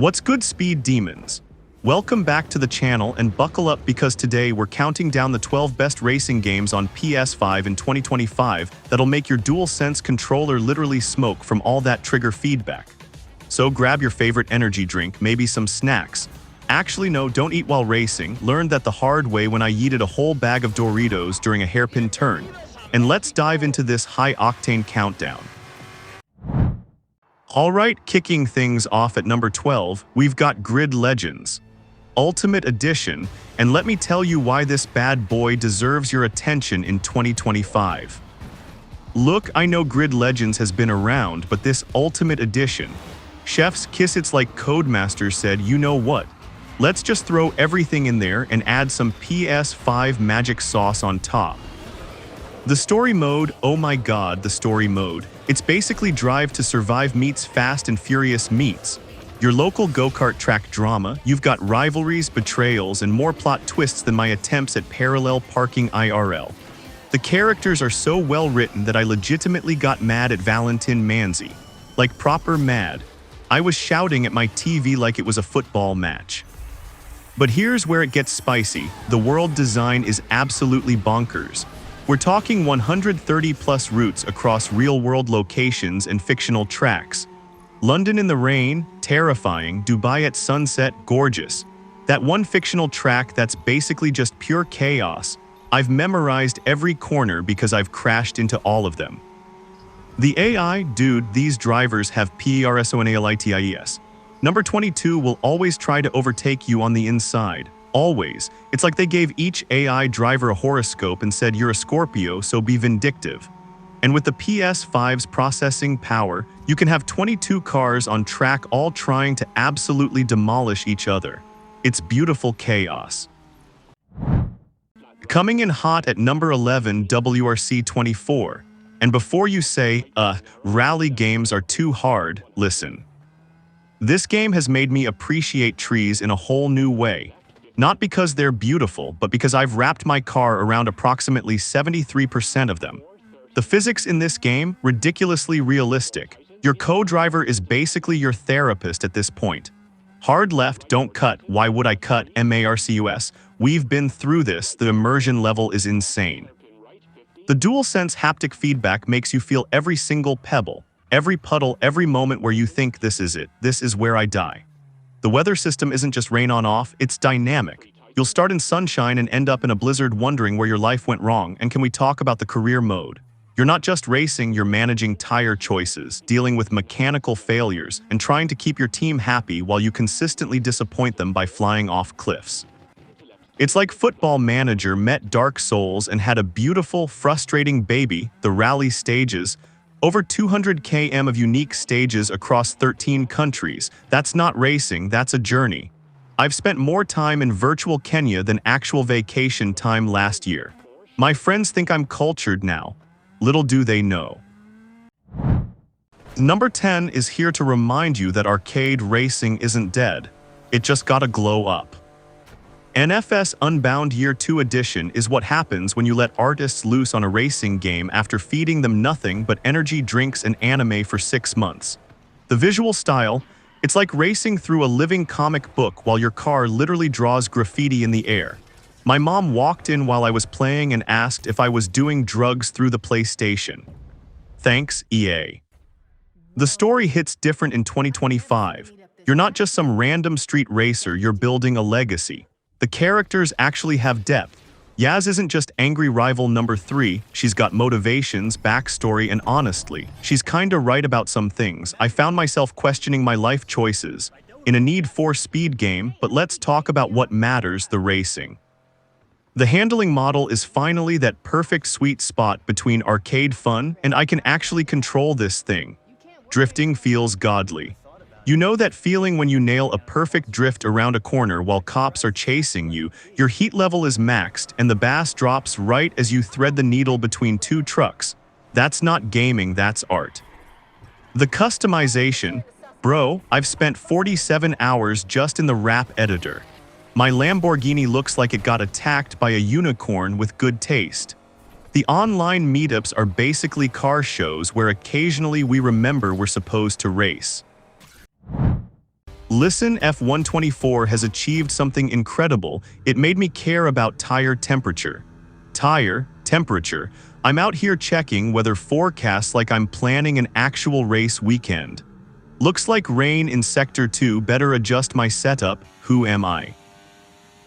What's good, speed demons? Welcome back to the channel and buckle up because today we're counting down the 12 best racing games on PS5 in 2025 that'll make your DualSense controller literally smoke from all that trigger feedback. So grab your favorite energy drink, maybe some snacks. Actually no, don't eat while racing. Learned that the hard way when I yeeted a whole bag of Doritos during a hairpin turn. And let's dive into this high-octane countdown. Alright, kicking things off at number 12, we've got Grid Legends Ultimate Edition, and let me tell you why this bad boy deserves your attention in 2025. Look, I know Grid Legends has been around, but this Ultimate Edition, chef's kiss, it's like Codemasters said, you know what? Let's just throw everything in there and add some PS5 magic sauce on top. The story mode, oh my god, the story mode. It's basically Drive to Survive meets Fast and Furious meets your local go-kart track drama. You've got rivalries, betrayals, and more plot twists than my attempts at parallel parking IRL. The characters are so well written that I legitimately got mad at Valentin Manzi. Like proper mad. I was shouting at my TV like it was a football match. But here's where it gets spicy. The world design is absolutely bonkers. We're talking 130-plus routes across real-world locations and fictional tracks. London in the rain, terrifying. Dubai at sunset, gorgeous. That one fictional track that's basically just pure chaos. I've memorized every corner because I've crashed into all of them. The AI, dude, these drivers have PERSONALITIES. Number 22 will always try to overtake you on the inside. Always. It's like they gave each AI driver a horoscope and said you're a Scorpio, so be vindictive. And with the PS5's processing power, you can have 22 cars on track all trying to absolutely demolish each other. It's beautiful chaos. Coming in hot at number 11, WRC24. And before you say, rally games are too hard, listen. This game has made me appreciate trees in a whole new way. Not because they're beautiful, but because I've wrapped my car around approximately 73% of them. The physics in this game, ridiculously realistic. Your co-driver is basically your therapist at this point. Hard left, don't cut. Why would I cut? MARCUS. We've been through this. The immersion level is insane. The DualSense haptic feedback makes you feel every single pebble, every puddle, every moment where you think this is it. This is where I die. The weather system isn't just rain on off, it's dynamic. You'll start in sunshine and end up in a blizzard wondering where your life went wrong. And can we talk about the career mode? You're not just racing, you're managing tire choices, dealing with mechanical failures, and trying to keep your team happy while you consistently disappoint them by flying off cliffs. It's like Football Manager met Dark Souls and had a beautiful, frustrating baby, the rally stages. Over 200 km of unique stages across 13 countries. That's not racing, that's a journey. I've spent more time in virtual Kenya than actual vacation time last year. My friends think I'm cultured now. Little do they know. Number 10 is here to remind you that arcade racing isn't dead. It just gotta glow up. NFS Unbound Year 2 Edition is what happens when you let artists loose on a racing game after feeding them nothing but energy drinks and anime for 6 months. The visual style, it's like racing through a living comic book while your car literally draws graffiti in the air. My mom walked in while I was playing and asked if I was doing drugs through the PlayStation. Thanks, EA. The story hits different in 2025. You're not just some random street racer, you're building a legacy. The characters actually have depth. Yaz isn't just angry rival number 3, she's got motivations, backstory, and honestly, she's kinda right about some things. I found myself questioning my life choices in a Need for Speed game, but let's talk about what matters, the racing. The handling model is finally that perfect sweet spot between arcade fun and I can actually control this thing. Drifting feels godly. You know that feeling when you nail a perfect drift around a corner while cops are chasing you, your heat level is maxed, and the bass drops right as you thread the needle between 2 trucks. That's not gaming, that's art. The customization, bro, I've spent 47 hours just in the wrap editor. My Lamborghini looks like it got attacked by a unicorn with good taste. The online meetups are basically car shows where occasionally we remember we're supposed to race. Listen, F124 has achieved something incredible. It made me care about tire temperature. Tire temperature. I'm out here checking weather forecasts like I'm planning an actual race weekend. Looks like rain in Sector 2, better adjust my setup, who am I?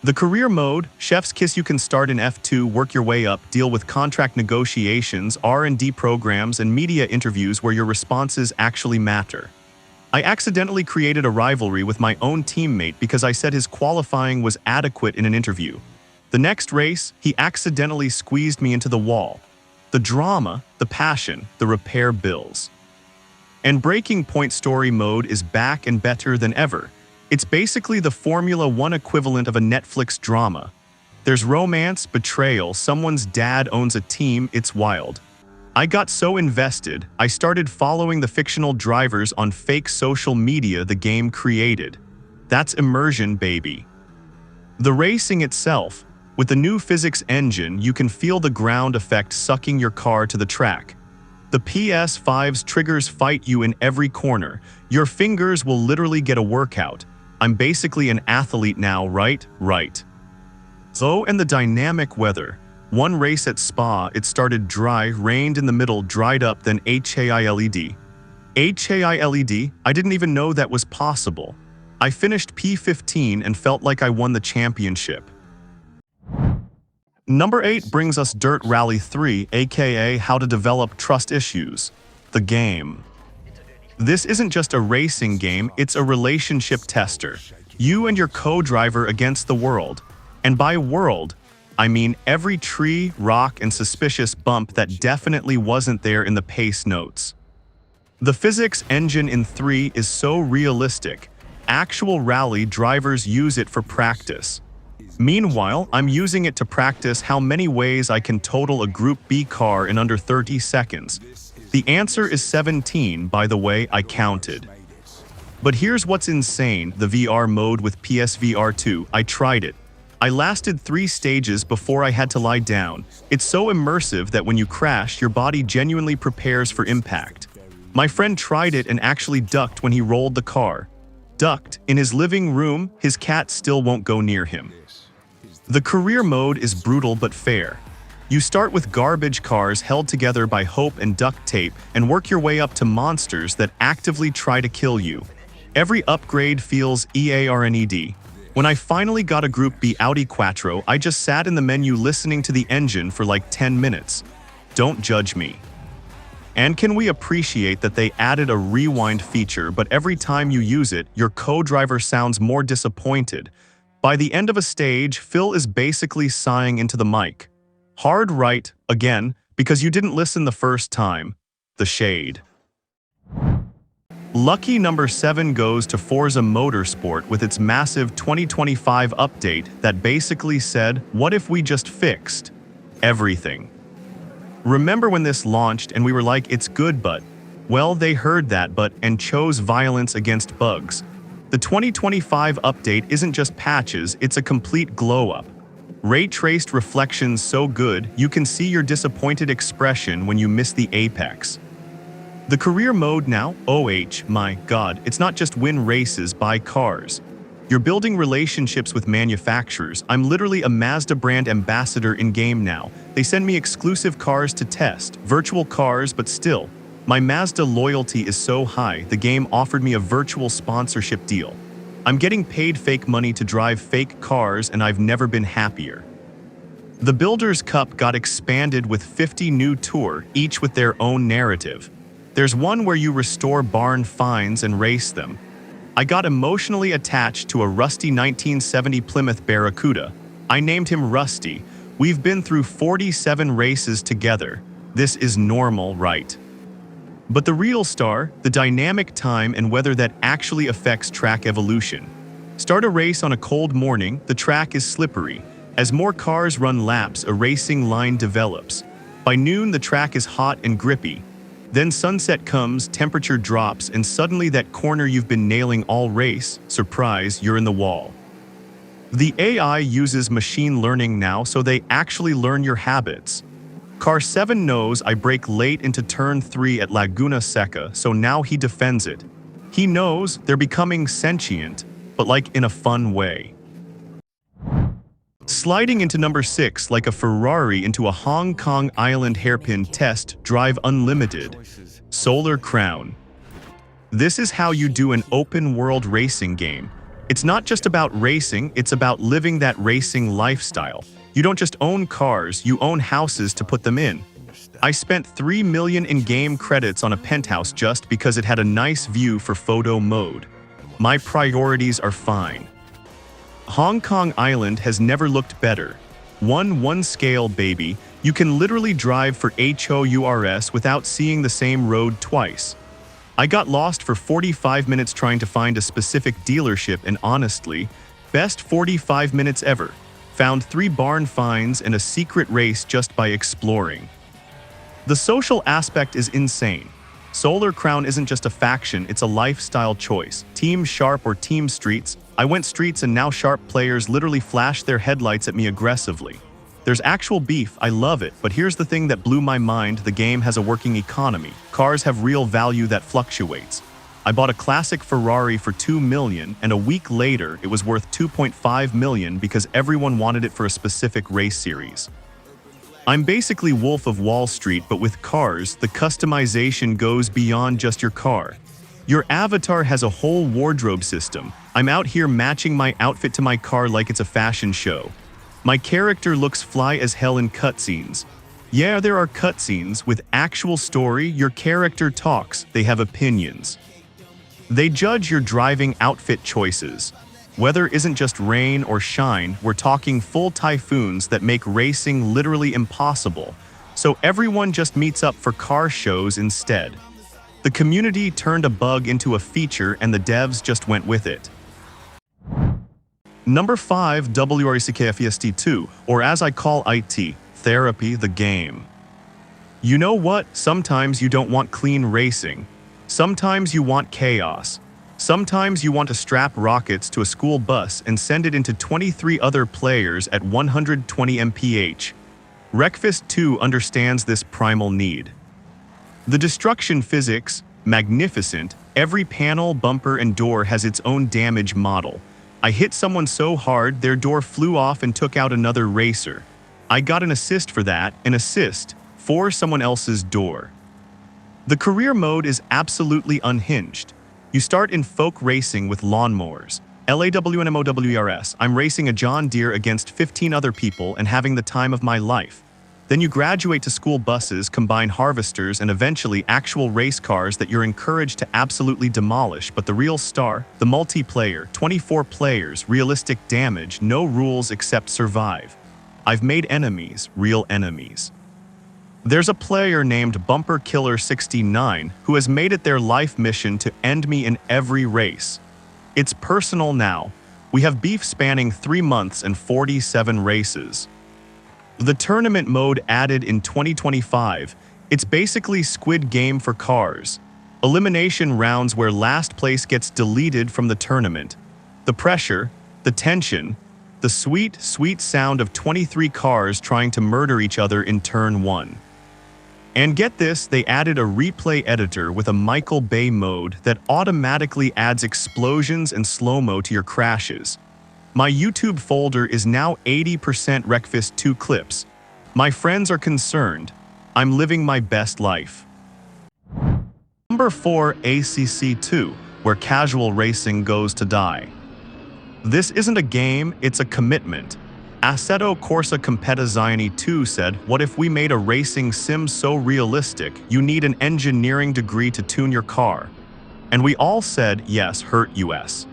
The career mode, chef's kiss. You can start in F2, work your way up, deal with contract negotiations, R&D programs, and media interviews where your responses actually matter. I accidentally created a rivalry with my own teammate because I said his qualifying was adequate in an interview. The next race, he accidentally squeezed me into the wall. The drama, the passion, the repair bills. And Breaking Point story mode is back and better than ever. It's basically the Formula 1 equivalent of a Netflix drama. There's romance, betrayal, someone's dad owns a team, it's wild. I got so invested, I started following the fictional drivers on fake social media the game created. That's immersion, baby. The racing itself, with the new physics engine, you can feel the ground effect sucking your car to the track. The PS5's triggers fight you in every corner. Your fingers will literally get a workout. I'm basically an athlete now, right? Right. So, and the dynamic weather. One race at Spa, it started dry, rained in the middle, dried up, then HAILED. HAILED? I didn't even know that was possible. I finished P15 and felt like I won the championship. Number 8 brings us Dirt Rally 3, aka How to Develop Trust Issues. The game. This isn't just a racing game, it's a relationship tester. You and your co-driver against the world. And by world, I mean every tree, rock, and suspicious bump that definitely wasn't there in the pace notes. The physics engine in 3 is so realistic. Actual rally drivers use it for practice. Meanwhile, I'm using it to practice how many ways I can total a Group B car in under 30 seconds. The answer is 17, by the way, I counted. But here's what's insane, the VR mode with PSVR 2, I tried it. I lasted 3 stages before I had to lie down. It's so immersive that when you crash, your body genuinely prepares for impact. My friend tried it and actually ducked when he rolled the car. Ducked, in his living room, his cat still won't go near him. The career mode is brutal but fair. You start with garbage cars held together by hope and duct tape and work your way up to monsters that actively try to kill you. Every upgrade feels EARNED. When I finally got a Group B Audi Quattro, I just sat in the menu listening to the engine for like 10 minutes. Don't judge me. And can we appreciate that they added a rewind feature, but every time you use it, your co-driver sounds more disappointed. By the end of a stage, Phil is basically sighing into the mic. Hard right, again, because you didn't listen the first time. The shade. Lucky number 7 goes to Forza Motorsport with its massive 2025 update that basically said, what if we just fixed everything? Remember when this launched and we were like, it's good but, well, they heard that and chose violence against bugs. The 2025 update isn't just patches, it's a complete glow-up. Ray-traced reflections so good, you can see your disappointed expression when you miss the apex. The career mode now, my god, it's not just win races, buy cars. You're building relationships with manufacturers. I'm literally a Mazda brand ambassador in-game now. They send me exclusive cars to test, virtual cars, but still. My Mazda loyalty is so high, the game offered me a virtual sponsorship deal. I'm getting paid fake money to drive fake cars and I've never been happier. The Builders' Cup got expanded with 50 new tour, each with their own narrative. There's one where you restore barn finds and race them. I got emotionally attached to a rusty 1970 Plymouth Barracuda. I named him Rusty. We've been through 47 races together. This is normal, right? But the real star, the dynamic time and weather that actually affects track evolution. Start a race on a cold morning, the track is slippery. As more cars run laps, a racing line develops. By noon, the track is hot and grippy. Then sunset comes, temperature drops, and suddenly that corner you've been nailing all race, surprise, you're in the wall. The AI uses machine learning now, so they actually learn your habits. Car 7 knows I brake late into turn 3 at Laguna Seca, so now he defends it. He knows they're becoming sentient, but like in a fun way. Sliding into number 6 like a Ferrari into a Hong Kong Island hairpin test drive unlimited. Solar Crown. This is how you do an open-world racing game. It's not just about racing, it's about living that racing lifestyle. You don't just own cars, you own houses to put them in. I spent 3 million in-game credits on a penthouse just because it had a nice view for photo mode. My priorities are fine. Hong Kong Island has never looked better. 1/1 scale, baby. You can literally drive for HOURS without seeing the same road twice. I got lost for 45 minutes trying to find a specific dealership and honestly, best 45 minutes ever. Found 3 barn finds and a secret race just by exploring. The social aspect is insane. Solar Crown isn't just a faction, it's a lifestyle choice. Team Sharp or Team Streets. I went Streets and now Sharp players literally flash their headlights at me aggressively. There's actual beef, I love it, but here's the thing that blew my mind, the game has a working economy. Cars have real value that fluctuates. I bought a classic Ferrari for 2 million, and a week later it was worth 2.5 million because everyone wanted it for a specific race series. I'm basically Wolf of Wall Street, but with cars, the customization goes beyond just your car. Your avatar has a whole wardrobe system. I'm out here matching my outfit to my car like it's a fashion show. My character looks fly as hell in cutscenes. Yeah, there are cutscenes. With actual story, your character talks, they have opinions. They judge your driving outfit choices. Weather isn't just rain or shine, we're talking full typhoons that make racing literally impossible. So everyone just meets up for car shows instead. The community turned a bug into a feature and the devs just went with it. Number 5, WRCKFEST2, or as I call IT, Therapy the Game. You know what? Sometimes you don't want clean racing. Sometimes you want chaos. Sometimes you want to strap rockets to a school bus and send it into 23 other players at 120 mph. Wreckfest 2 understands this primal need. The destruction physics, magnificent. Every panel, bumper, and door has its own damage model. I hit someone so hard their door flew off and took out another racer. I got an assist for that, an assist for someone else's door. The career mode is absolutely unhinged. You start in folk racing with lawnmowers. LAWNMOWERS, I'm racing a John Deere against 15 other people and having the time of my life. Then you graduate to school buses, combine harvesters, and eventually actual race cars that you're encouraged to absolutely demolish. But the real star, the multiplayer, 24 players, realistic damage, no rules except survive. I've made enemies, real enemies. There's a player named Bumper Killer 69 who has made it their life mission to end me in every race. It's personal now. We have beef spanning 3 months and 47 races. The tournament mode added in 2025, it's basically Squid Game for cars. Elimination rounds where last place gets deleted from the tournament. The pressure, the tension, the sweet, sweet sound of 23 cars trying to murder each other in turn 1. And get this, they added a replay editor with a Michael Bay mode that automatically adds explosions and slow-mo to your crashes. My YouTube folder is now 80% Wreckfest 2 clips. My friends are concerned. I'm living my best life. Number 4, ACC2, where casual racing goes to die. This isn't a game, it's a commitment. Assetto Corsa Competizione 2 said, what if we made a racing sim so realistic you need an engineering degree to tune your car? And we all said, yes, hurt US.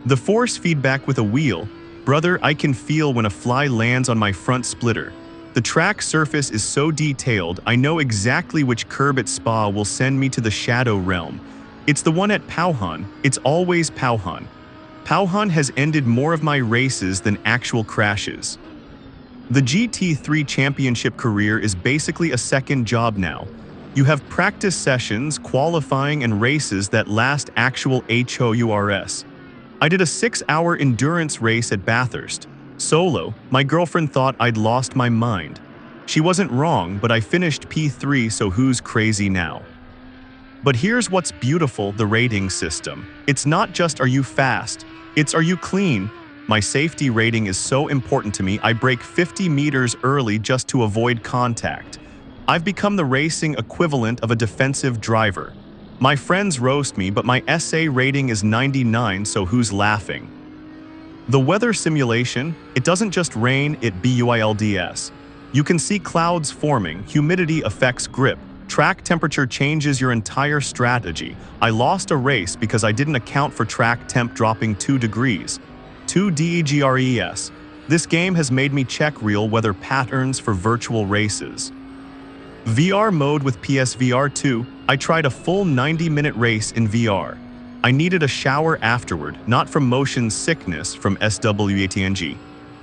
The force feedback with a wheel, brother, I can feel when a fly lands on my front splitter. The track surface is so detailed, I know exactly which curb at Spa will send me to the Shadow Realm. It's the one at Pauhan, it's always Pauhan. Pauhan has ended more of my races than actual crashes. The GT3 championship career is basically a second job now. You have practice sessions, qualifying, and races that last actual HOURS. I did a 6-hour endurance race at Bathurst. Solo, my girlfriend thought I'd lost my mind. She wasn't wrong, but I finished P3, so who's crazy now? But here's what's beautiful, the rating system. It's not just are you fast, it's are you clean. My safety rating is so important to me, I brake 50 meters early just to avoid contact. I've become the racing equivalent of a defensive driver. My friends roast me, but my SA rating is 99, so who's laughing? The weather simulation, it doesn't just rain, it builds. You can see clouds forming, humidity affects grip, track temperature changes your entire strategy. I lost a race because I didn't account for track temp dropping 2 degrees. 2 degrees. This game has made me check real weather patterns for virtual races. VR mode with PSVR 2, I tried a full 90-minute race in VR. I needed a shower afterward, not from motion sickness from SWATNG.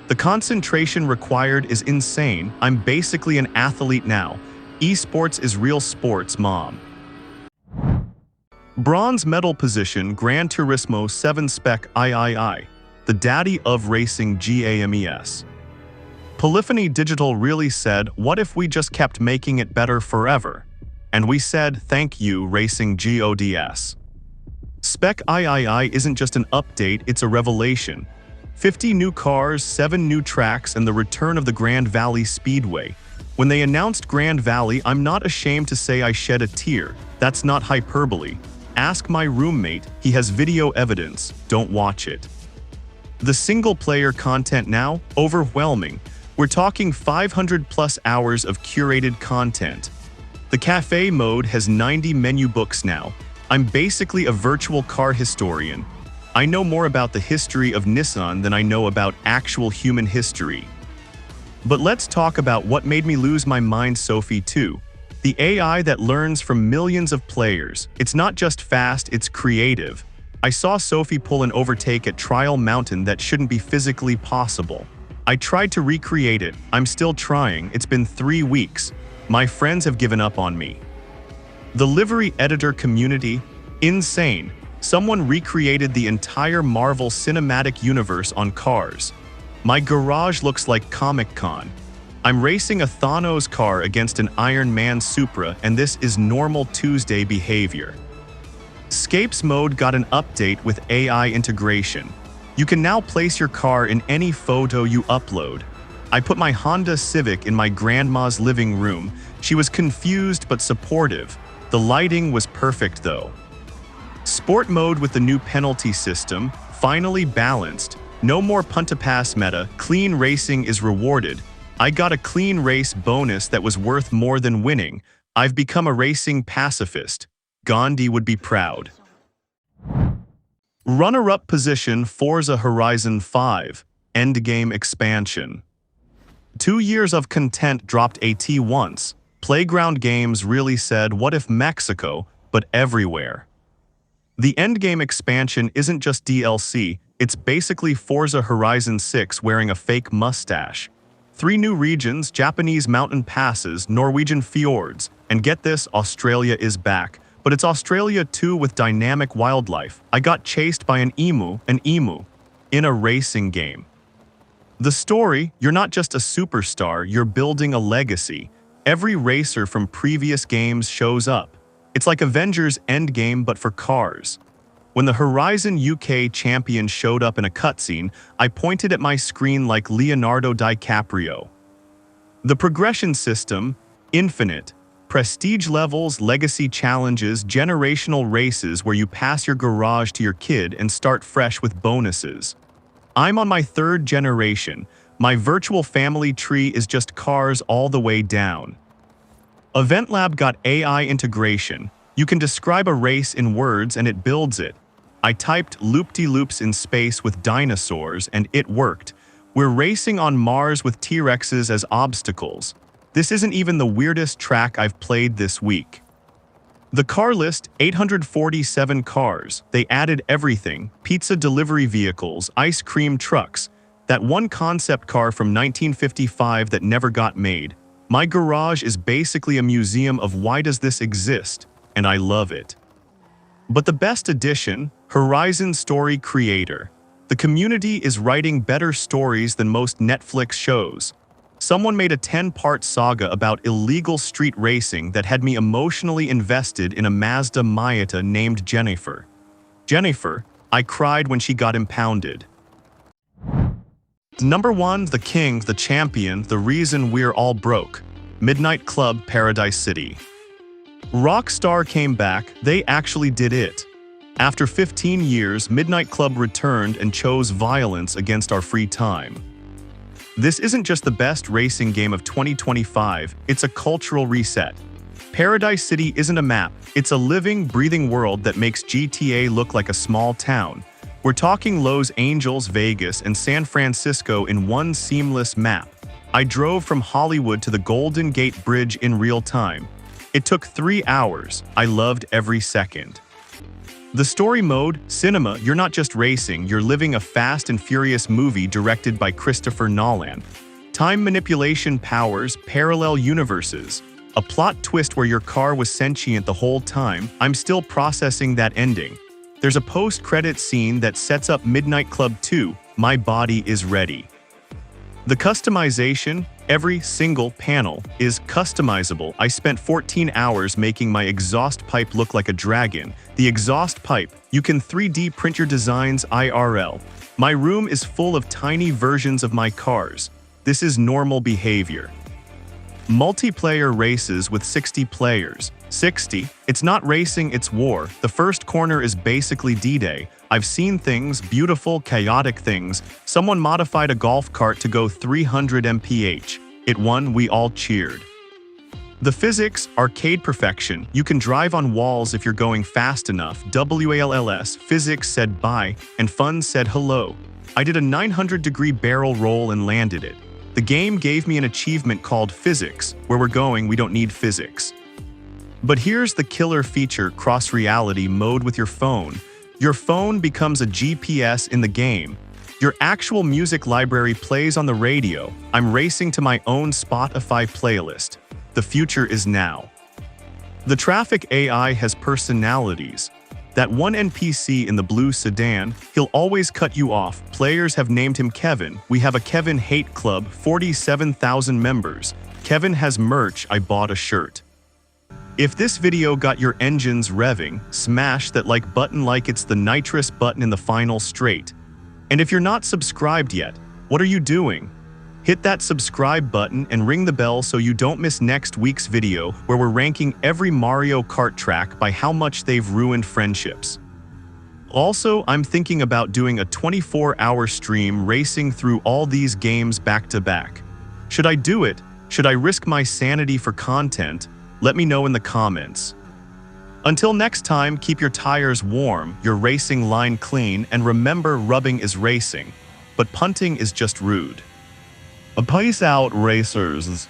The concentration required is insane. I'm basically an athlete now. Esports is real sports, mom. Bronze medal position, Gran Turismo 7 Spec III, the daddy of racing GAMES. Polyphony Digital really said, what if we just kept making it better forever? And we said, thank you, Racing GODS. Spec III isn't just an update, it's a revelation. 50 new cars, 7 new tracks, and the return of the Grand Valley Speedway. When they announced Grand Valley, I'm not ashamed to say I shed a tear. That's not hyperbole. Ask my roommate, he has video evidence, don't watch it. The single-player content now? Overwhelming. We're talking 500+ hours of curated content. The cafe mode has 90 menu books now. I'm basically a virtual car historian. I know more about the history of Nissan than I know about actual human history. But let's talk about what made me lose my mind, Sophie 2. The AI that learns from millions of players. It's not just fast, it's creative. I saw Sophie pull an overtake at Trial Mountain that shouldn't be physically possible. I tried to recreate it. I'm still trying. It's been 3 weeks. My friends have given up on me. The livery editor community? Insane. Someone recreated the entire Marvel Cinematic Universe on cars. My garage looks like Comic-Con. I'm racing a Thanos car against an Iron Man Supra, and this is normal Tuesday behavior. Scapes mode got an update with AI integration. You can now place your car in any photo you upload. I put my Honda Civic in my grandma's living room. She was confused but supportive. The lighting was perfect though. Sport mode with the new penalty system, finally balanced. No more punt-to-pass meta, clean racing is rewarded. I got a clean race bonus that was worth more than winning. I've become a racing pacifist. Gandhi would be proud. Runner-up position, Forza Horizon 5, Endgame expansion. 2 years of content dropped AT once. Playground Games really said, what if Mexico, but everywhere. The Endgame expansion isn't just DLC, it's basically Forza Horizon 6 wearing a fake mustache. 3 new regions, Japanese mountain passes, Norwegian fjords, and get this, Australia is back. But it's Australia too with dynamic wildlife. I got chased by an emu, in a racing game. The story, you're not just a superstar, you're building a legacy. Every racer from previous games shows up. It's like Avengers Endgame but for cars. When the Horizon UK champion showed up in a cutscene, I pointed at my screen like Leonardo DiCaprio. The progression system, infinite. Prestige levels, legacy challenges, generational races where you pass your garage to your kid and start fresh with bonuses. I'm on my 3rd generation. My virtual family tree is just cars all the way down. Event Lab got AI integration. You can describe a race in words and it builds it. I typed loop-de-loops in space with dinosaurs and it worked. We're racing on Mars with T-Rexes as obstacles. This isn't even the weirdest track I've played this week. The car list, 847 cars. They added everything. Pizza delivery vehicles, ice cream trucks. That one concept car from 1955 that never got made. My garage is basically a museum of why does this exist, and I love it. But the best addition, Horizon Story Creator. The community is writing better stories than most Netflix shows. Someone made a 10-part saga about illegal street racing that had me emotionally invested in a Mazda Miata named Jennifer. Jennifer, I cried when she got impounded. Number 1, the king, the champion, the reason we're all broke. Midnight Club Paradise City. Rockstar came back, they actually did it. After 15 years, Midnight Club returned and chose violence against our free time. This isn't just the best racing game of 2025, it's a cultural reset. Paradise City isn't a map, it's a living, breathing world that makes GTA look like a small town. We're talking Los Angeles, Vegas, and San Francisco in one seamless map. I drove from Hollywood to the Golden Gate Bridge in real time. It took 3 hours. I loved every second. The story mode, cinema, you're not just racing, you're living a fast and furious movie directed by Christopher Nolan. Time manipulation powers, parallel universes. A plot twist where your car was sentient the whole time. I'm still processing that ending. There's a post-credit scene that sets up Midnight Club 2, My Body is Ready. The customization, every single panel, is customizable. I spent 14 hours making my exhaust pipe look like a dragon. The exhaust pipe, you can 3D print your designs IRL. My room is full of tiny versions of my cars. This is normal behavior. Multiplayer races with 60 players. 60. It's not racing, it's war. The first corner is basically D-Day. I've seen things, beautiful, chaotic things. Someone modified a golf cart to go 300 mph. It won, we all cheered. The physics, arcade perfection. You can drive on walls if you're going fast enough. WALLS, physics said bye, and fun said hello. I did a 900-degree barrel roll and landed it. The game gave me an achievement called Physics. Where we're going, we don't need physics. But here's the killer feature, cross-reality mode with your phone. Your phone becomes a GPS in the game. Your actual music library plays on the radio. I'm racing to my own Spotify playlist. The future is now. The traffic AI has personalities. That one NPC in the blue sedan, he'll always cut you off. Players have named him Kevin. We have a Kevin hate club, 47,000 members. Kevin has merch, I bought a shirt. If this video got your engines revving, smash that like button like it's the nitrous button in the final straight. And if you're not subscribed yet, what are you doing? Hit that subscribe button and ring the bell so you don't miss next week's video where we're ranking every Mario Kart track by how much they've ruined friendships. Also, I'm thinking about doing a 24-hour stream racing through all these games back to back. Should I do it? Should I risk my sanity for content? Let me know in the comments. Until next time, keep your tires warm, your racing line clean, and remember rubbing is racing, but punting is just rude. Peace out, racers.